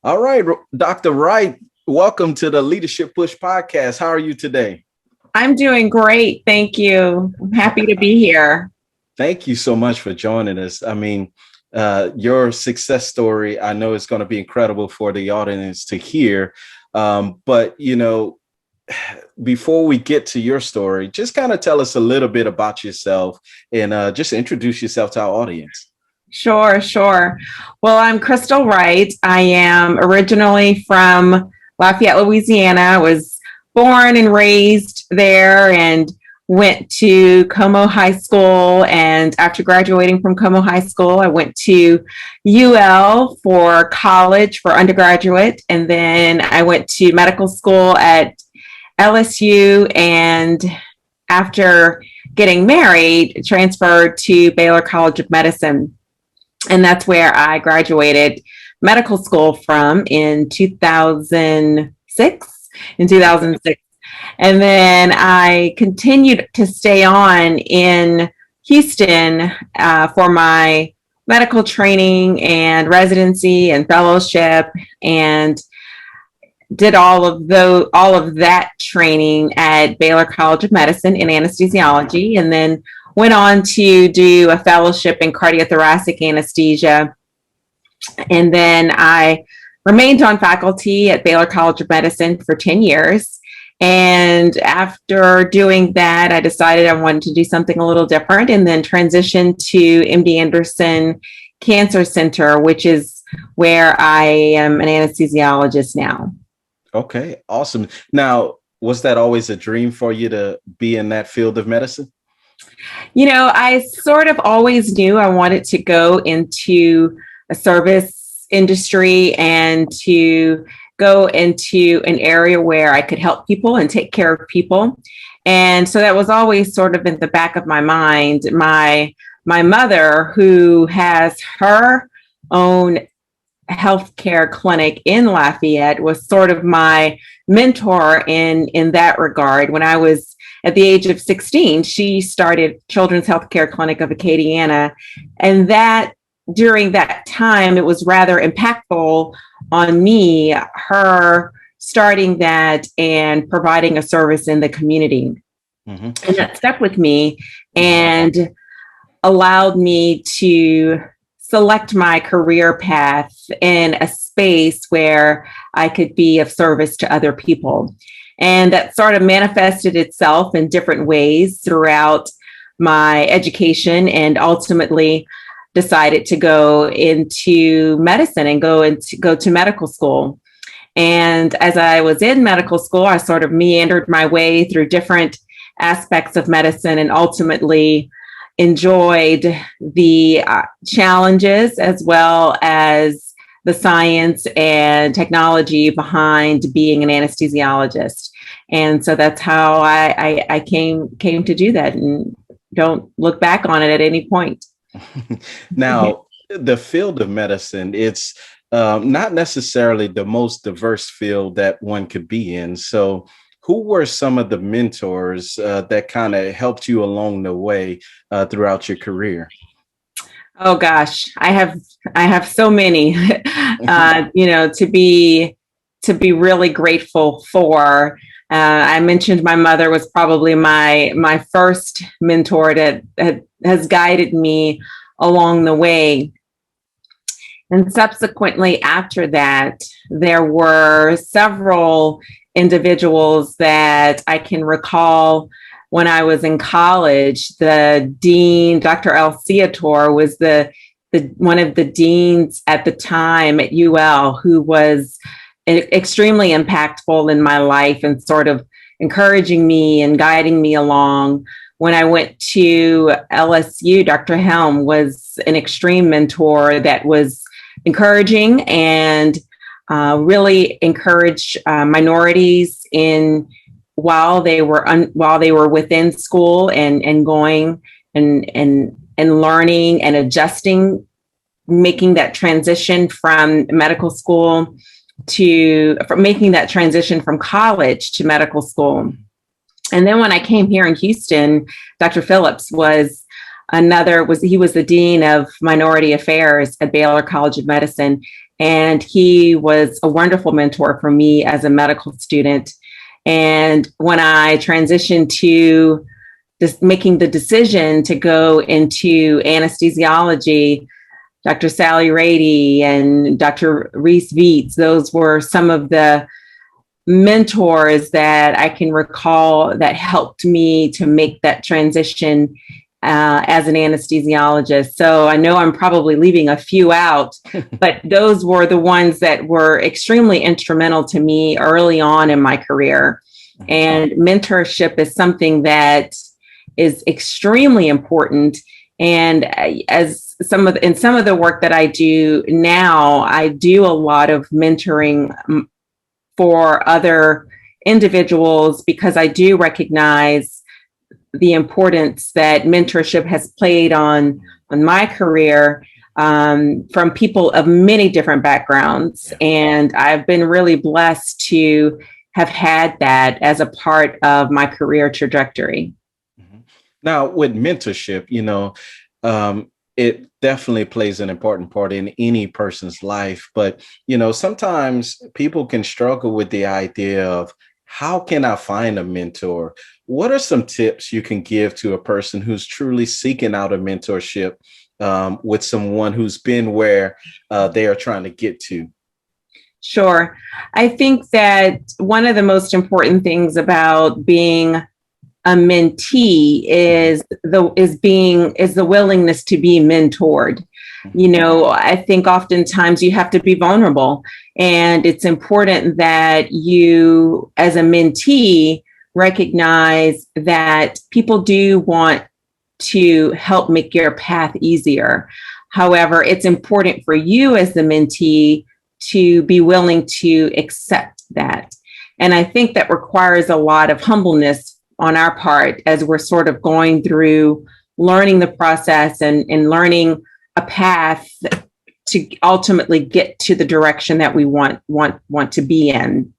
All right, Dr. Wright, welcome to the Leadership Push podcast. How are you today? I'm doing great. Thank you. I'm happy to be here. Thank you so much for joining us. Your success story, I know it's going to be incredible for the audience to hear. But before we get to your story, just kind of tell us a little bit about yourself and just introduce yourself to our audience. Sure. Well, I'm Crystal Wright. I am originally from Lafayette, Louisiana. I was born and raised there and went to Como High School. And after graduating from Como High School, I went to UL for college for undergraduate. And then I went to medical school at LSU. And after getting married, transferred to Baylor College of Medicine. And that's where I graduated medical school from in 2006. And then I continued to stay on in Houston for my medical training and residency and fellowship, and did all of that training at Baylor College of Medicine in anesthesiology, and then went on to do a fellowship in cardiothoracic anesthesia. And then I remained on faculty at Baylor College of Medicine for 10 years. And after doing that, I decided I wanted to do something a little different and then transitioned to MD Anderson Cancer Center, which is where I am an anesthesiologist now. Okay, awesome. Now, was that always a dream for you to be in that field of medicine? I sort of always knew I wanted to go into a service industry and to go into an area where I could help people and take care of people. And so that was always sort of in the back of my mind. My mother, who has her own healthcare clinic in Lafayette, was sort of my mentor in that regard. When I was at the age of 16, she started Children's Healthcare Clinic of Acadiana. And that during that time, it was rather impactful on me, her starting that and providing a service in the community. Mm-hmm. And that stuck with me and allowed me to select my career path in a space where I could be of service to other people. And that sort of manifested itself in different ways throughout my education, and ultimately decided to go into medicine and go to medical school. And as I was in medical school, I sort of meandered my way through different aspects of medicine and ultimately enjoyed the challenges as well as the science and technology behind being an anesthesiologist. And so that's how I came to do that, and don't look back on it at any point. Now, the field of medicine, it's not necessarily the most diverse field that one could be in. So who were some of the mentors that kind of helped you along the way throughout your career? Oh gosh, I have so many, to be really grateful for. I mentioned my mother was probably my first mentor that has guided me along the way. And subsequently after that, there were several individuals that I can recall. When I was in college, the dean, Dr. El Ciator, was the one of the deans at the time at UL, who was extremely impactful in my life and sort of encouraging me and guiding me along. When I went to LSU, Dr. Helm was an extreme mentor that was encouraging and really encouraged minorities in while they were within school and going and learning and adjusting, making that transition from medical school making that transition from college to medical school. And then when I came here in Houston, Dr. Phillips was the dean of minority affairs at Baylor College of Medicine. And he was a wonderful mentor for me as a medical student. And when I transitioned to making the decision to go into anesthesiology, Dr. Sally Rady and Dr. Reese Veets, those were some of the mentors that I can recall that helped me to make that transition as an anesthesiologist. So I know I'm probably leaving a few out, but those were the ones that were extremely instrumental to me early on in my career. And mentorship is something that is extremely important. And as some of the work that I do now, I do a lot of mentoring for other individuals because I do recognize the importance that mentorship has played on my career from people of many different backgrounds. Yeah. And I've been really blessed to have had that as a part of my career trajectory. Now, with mentorship, it definitely plays an important part in any person's life. But, sometimes people can struggle with the idea of how can I find a mentor? What are some tips you can give to a person who's truly seeking out a mentorship with someone who's been where they are trying to get to? Sure. I think that one of the most important things about being a mentee is the willingness to be mentored. I think oftentimes you have to be vulnerable, and it's important that you, as a mentee, recognize that people do want to help make your path easier. However, it's important for you as the mentee to be willing to accept that. And I think that requires a lot of humbleness on our part as we're sort of going through learning the process and learning a path to ultimately get to the direction that we want to be in.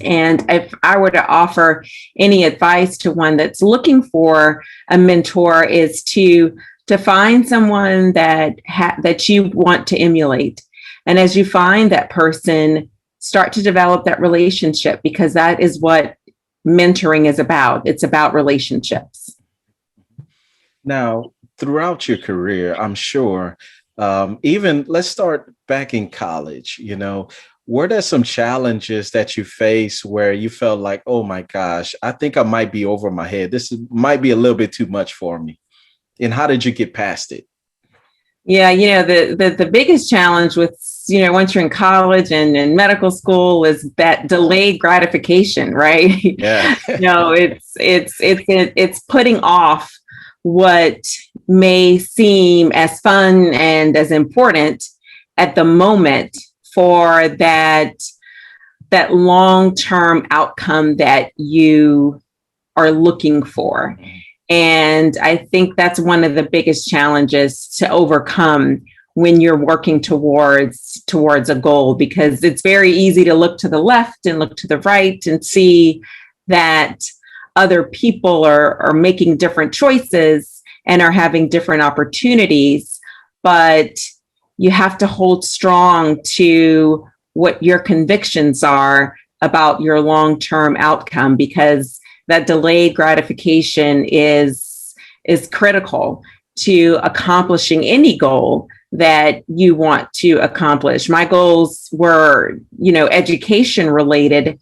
And if I were to offer any advice to one that's looking for a mentor, is to find someone that you want to emulate. And as you find that person, start to develop that relationship, because that is what mentoring is about. It's about relationships. Now, throughout your career, I'm sure, even let's start back in college, were there some challenges that you faced where you felt like, oh my gosh, I think I might be over my head. Might be a little bit too much for me. And how did you get past it? Yeah, the biggest challenge with, once you're in college and in medical school is that delayed gratification, right? Yeah. It's putting off what may seem as fun and as important at the moment for that long-term outcome that you are looking for. And I think that's one of the biggest challenges to overcome when you're working towards a goal, because it's very easy to look to the left and look to the right and see that other people are making different choices and are having different opportunities. But you have to hold strong to what your convictions are about your long-term outcome, because that delayed gratification is critical to accomplishing any goal that you want to accomplish. My goals were, education related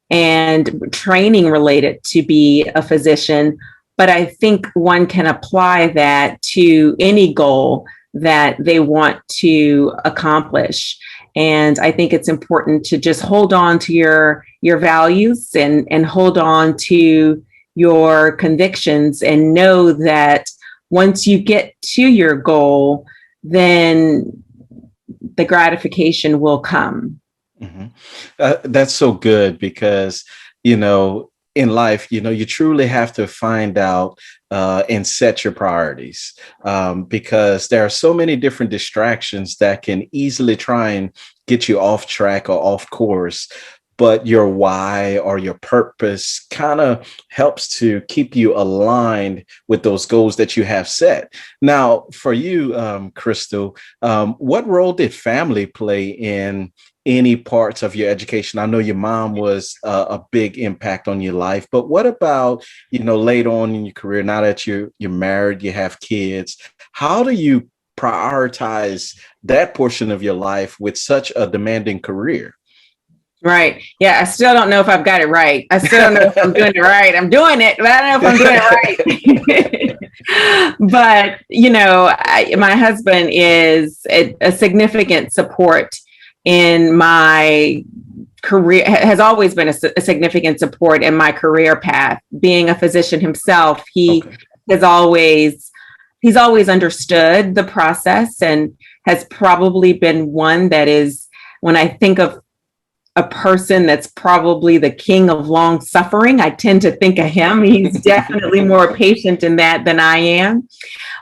and training related to be a physician. But I think one can apply that to any goal that they want to accomplish. And I think it's important to just hold on to your values and hold on to your convictions, and know that once you get to your goal, then the gratification will come. Mm-hmm. That's so good, because, in life, you truly have to find out and set your priorities, because there are so many different distractions that can easily try and get you off track or off course. but your why or your purpose kind of helps to keep you aligned with those goals that you have set. Now, for you, Crystal, what role did family play in any parts of your education? I know your mom was a big impact on your life, but what about, later on in your career, now that you're married, you have kids, how do you prioritize that portion of your life with such a demanding career? Right. Yeah. I still don't know if I've got it right. I still don't know if I'm doing it right. I'm doing it, but I don't know if I'm doing it right. But, my husband is a significant support in my career, has always been a significant support in my career path. Being a physician himself, Okay. has always, he's always understood the process and has probably been one that is, when I think of a person that's probably the king of long suffering, I tend to think of him. He's definitely more patient in that than I am.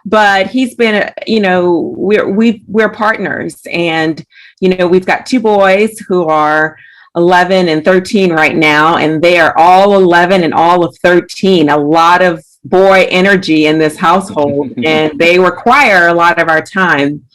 But he's been, we're partners, and we've got two boys who are 11 and 13 right now, and they are all 11 and all of 13. A lot of boy energy in this household, and they require a lot of our time.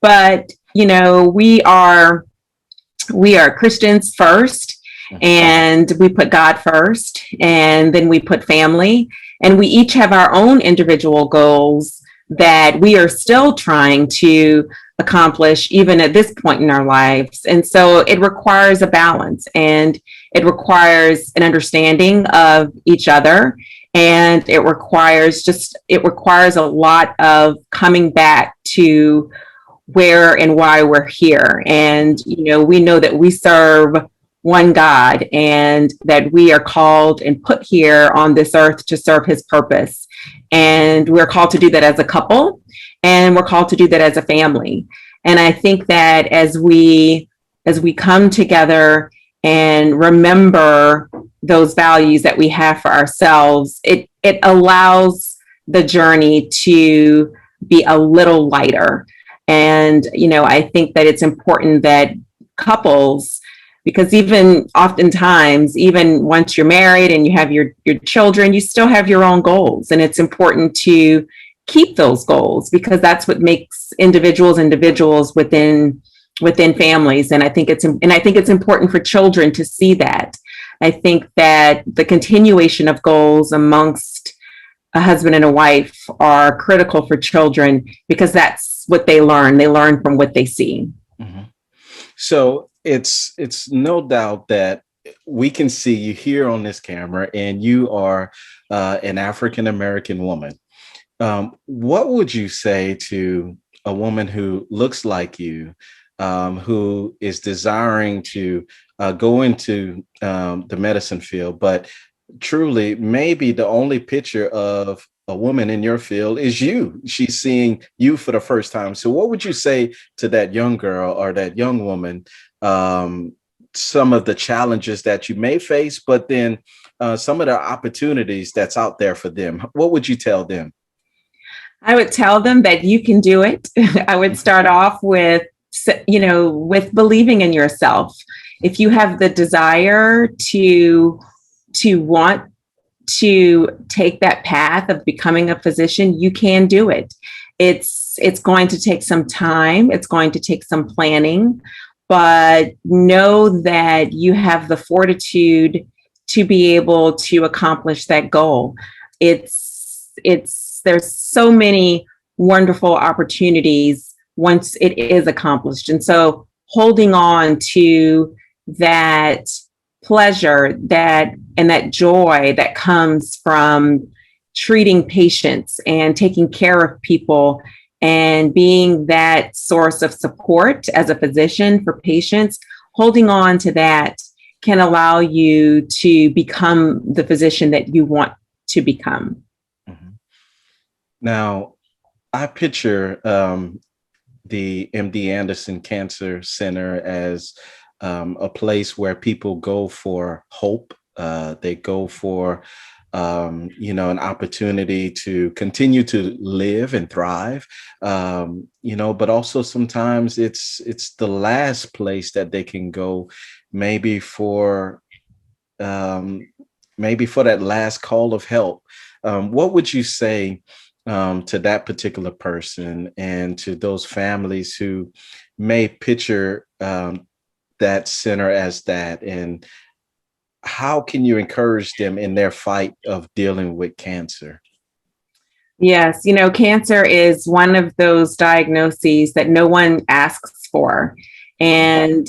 But we are Christians first, and we put God first, and then we put family, and we each have our own individual goals that we are still trying to accomplish even at this point in our lives. And so it requires a balance, and it requires an understanding of each other, and it requires a lot of coming back to where and why we're here. And, we know that we serve one God, and that we are called and put here on this earth to serve his purpose. And we're called to do that as a couple, and we're called to do that as a family. And I think that as we come together and remember those values that we have for ourselves, it allows the journey to be a little lighter. And, I think that it's important that couples, because even oftentimes, even once you're married and you have your children, you still have your own goals. And it's important to keep those goals, because that's what makes individuals within families. And I think it's important for children to see that. I think that the continuation of goals amongst a husband and a wife are critical for children, because that's what they learn. They learn from what they see. Mm-hmm. So it's no doubt that we can see you here on this camera, and you are an African American woman. What would you say to a woman who looks like you, who is desiring to go into the medicine field, but truly maybe the only picture of a woman in your field is you? She's seeing you for the first time. So what would you say to that young girl or that young woman, some of the challenges that you may face, but then some of the opportunities that's out there for them? What would you tell them? I would tell them that you can do it. I would start off with believing in yourself. If you have the desire to want to take that path of becoming a physician, you can do it. It's going to take some time. It's going to take some planning, but know that you have the fortitude to be able to accomplish that goal. There's so many wonderful opportunities once it is accomplished. And so holding on to that pleasure and that joy that comes from treating patients and taking care of people and being that source of support as a physician for patients, holding on to that can allow you to become the physician that you want to become. Mm-hmm. Now, I picture the MD Anderson Cancer Center as a place where people go for hope. They go for an opportunity to continue to live and thrive, but also sometimes it's the last place that they can go, maybe for um, maybe for that last call of help. What would you say to that particular person and to those families who may picture that center as that? And how can you encourage them in their fight of dealing with cancer? Yes, cancer is one of those diagnoses that no one asks for. And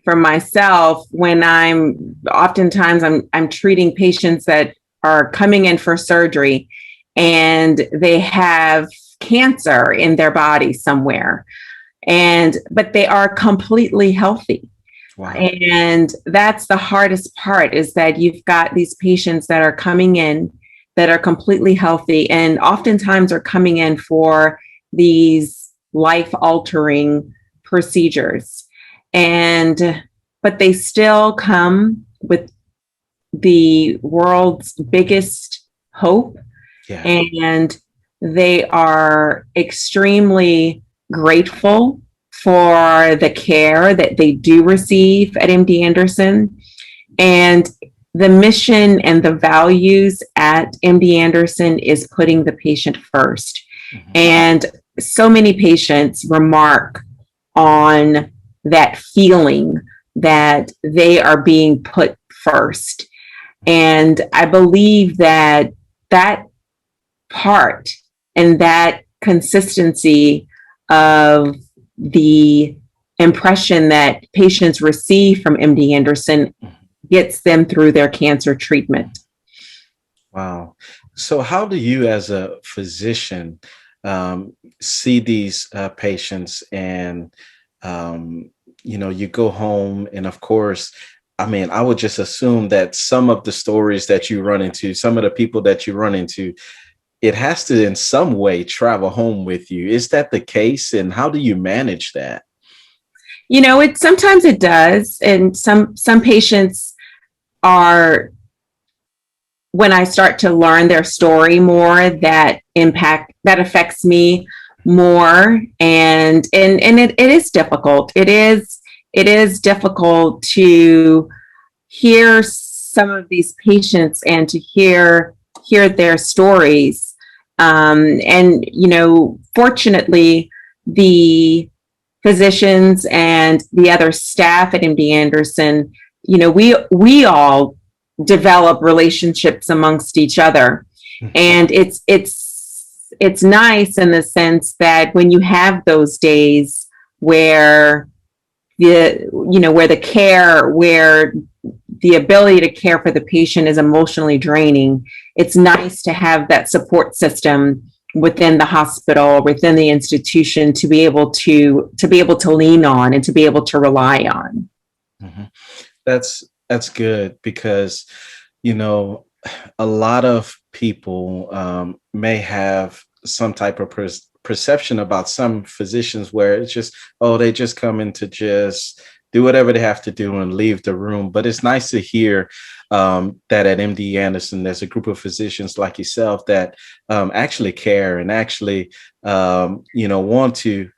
for myself, when I'm treating patients that are coming in for surgery and they have cancer in their body somewhere, but they are completely healthy. Wow. And that's the hardest part, is that you've got these patients that are coming in that are completely healthy and oftentimes are coming in for these life altering procedures. But they still come with the world's biggest hope, Yeah. and they are extremely grateful for the care that they do receive at MD Anderson. And the mission and the values at MD Anderson is putting the patient first. Mhm. And so many patients remark on that feeling that they are being put first. And I believe that that part and that consistency of the impression that patients receive from MD Anderson gets them through their cancer treatment. Wow. So, how do you, as a physician, see these patients? And you go home, and of course, I mean, I would just assume that some of the stories that you run into, some of the people that you run into, it has to in some way travel home with you. Is that the case? And how do you manage that? It sometimes it does, and some patients are, when I start to learn their story more, that affects me more. And it is difficult. It is difficult to hear some of these patients and to hear their stories. And fortunately, the physicians and the other staff at MD Anderson, we all develop relationships amongst each other. And it's nice in the sense that when you have those days where where the ability to care for the patient is emotionally draining, it's nice to have that support system within the hospital, within the institution, to be able to lean on and to be able to rely on. Mhm. That's good because you know a lot of people may have some type of perception about some physicians where it's just, oh, they just come in to just do whatever they have to do and leave the room. But it's nice to hear that at MD Anderson there's a group of physicians like yourself that actually care and actually want to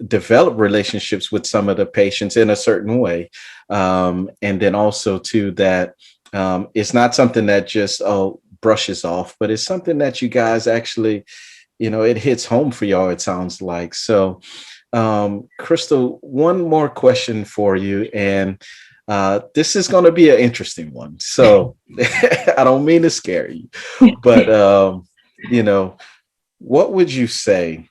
develop relationships with some of the patients in a certain way. And then also too that it's not something that just brushes off, but it's something that you guys actually, it hits home for y'all, it sounds like. So Crystal, one more question for you, and this is going to be an interesting one. So I don't mean to scare you, but what would you say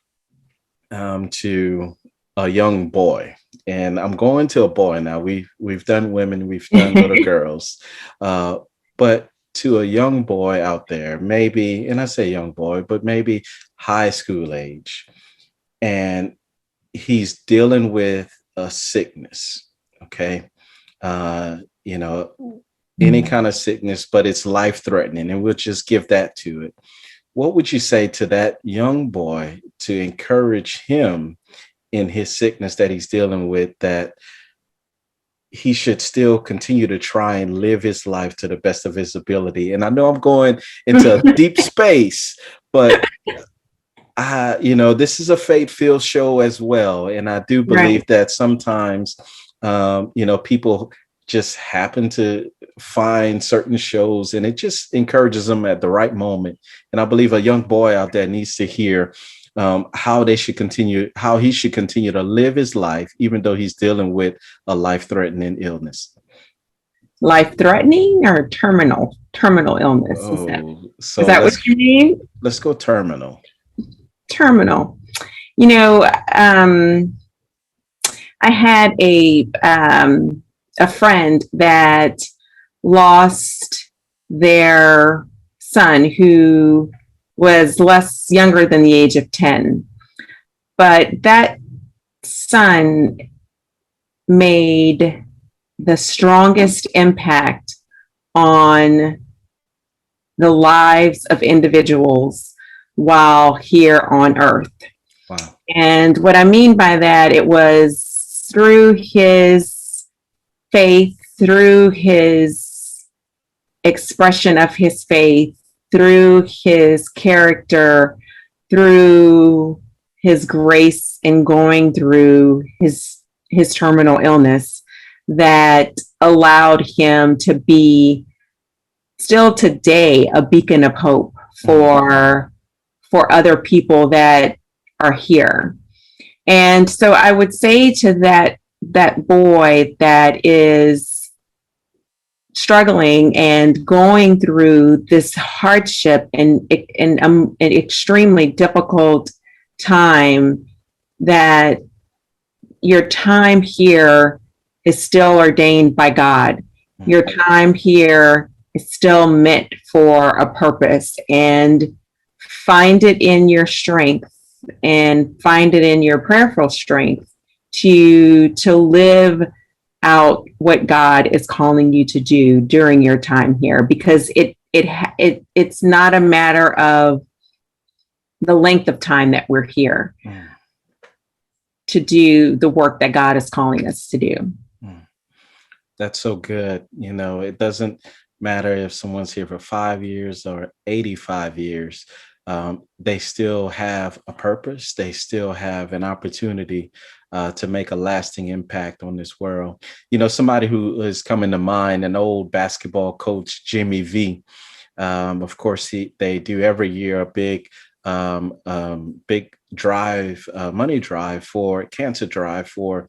to a young boy? And I'm going to a boy now. We've done women, we've done little girls, but to a young boy out there, maybe, and I say young boy, but maybe high school age, and he's dealing with a sickness. Okay, uh, you know, any kind of sickness, but it's life threatening, and we'll just give that to it. What would you say to that young boy to encourage him in his sickness that he's dealing with, that he should still continue to try and live his life to the best of his ability. And I know I'm going into deep space, but this is a faith-filled show as well. And I do believe Right. that sometimes, people just happen to find certain shows and it just encourages them at the right moment. And I believe a young boy out there needs to hear how he should continue to live his life, even though he's dealing with a life-threatening illness. Life-threatening or terminal illness? Oh, Is so that what you mean? let's go terminal. Terminal. I had a friend that lost their son who was less younger than the age of 10. But that son made the strongest impact on the lives of individuals while here on earth. Wow. And what I mean by that, it was through his faith, through his expression of his faith, through his character, through his grace in going through his terminal illness, that allowed him to be still today a beacon of hope for other people that are here. And so I would say to that boy that is struggling and going through this hardship and an extremely difficult time, that your time here is still ordained by God. Your time here is still meant for a purpose, and find it in your strength and find it in your prayerful strength to live out what God is calling you to do during your time here, because it's not a matter of the length of time that we're here to do the work that God is calling us to do. That's so good. It doesn't matter if someone's here for 5 years or 85 years. They still have a purpose. They still have an opportunity to make a lasting impact on this world. Somebody who is coming to mind, an old basketball coach, Jimmy V. Of course, they do every year a big drive, money drive for cancer drive for,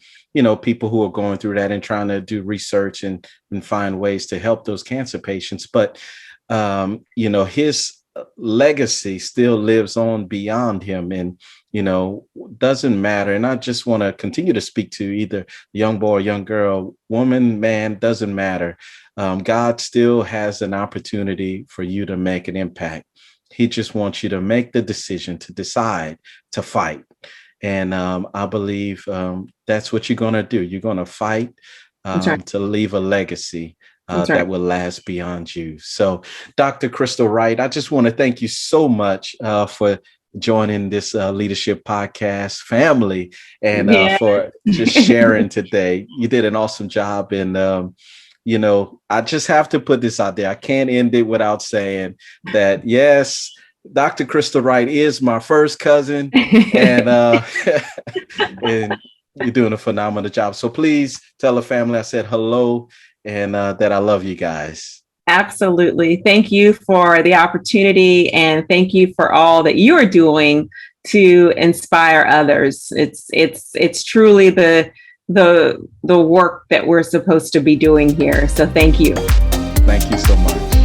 people who are going through that and trying to do research and find ways to help those cancer patients. But, his legacy still lives on beyond him, and, doesn't matter. And I just want to continue to speak to either young boy, young girl, woman, man, doesn't matter. God still has an opportunity for you to make an impact. He just wants you to make the decision, to decide to fight. And I believe that's what you're going to do. You're going to fight to leave a legacy that will last beyond you. So, Dr. Crystal Wright, I just want to thank you so much for joining this leadership podcast family and for just sharing today. You did an awesome job. And I just have to put this out there. I can't end it without saying that, yes, Dr. Crystal Wright is my first cousin, and and you're doing a phenomenal job. So please tell the family I said hello and that I love you guys. Absolutely. Thank you for the opportunity, and thank you for all that you are doing to inspire others. It's truly the work that we're supposed to be doing here. So thank you. Thank you so much.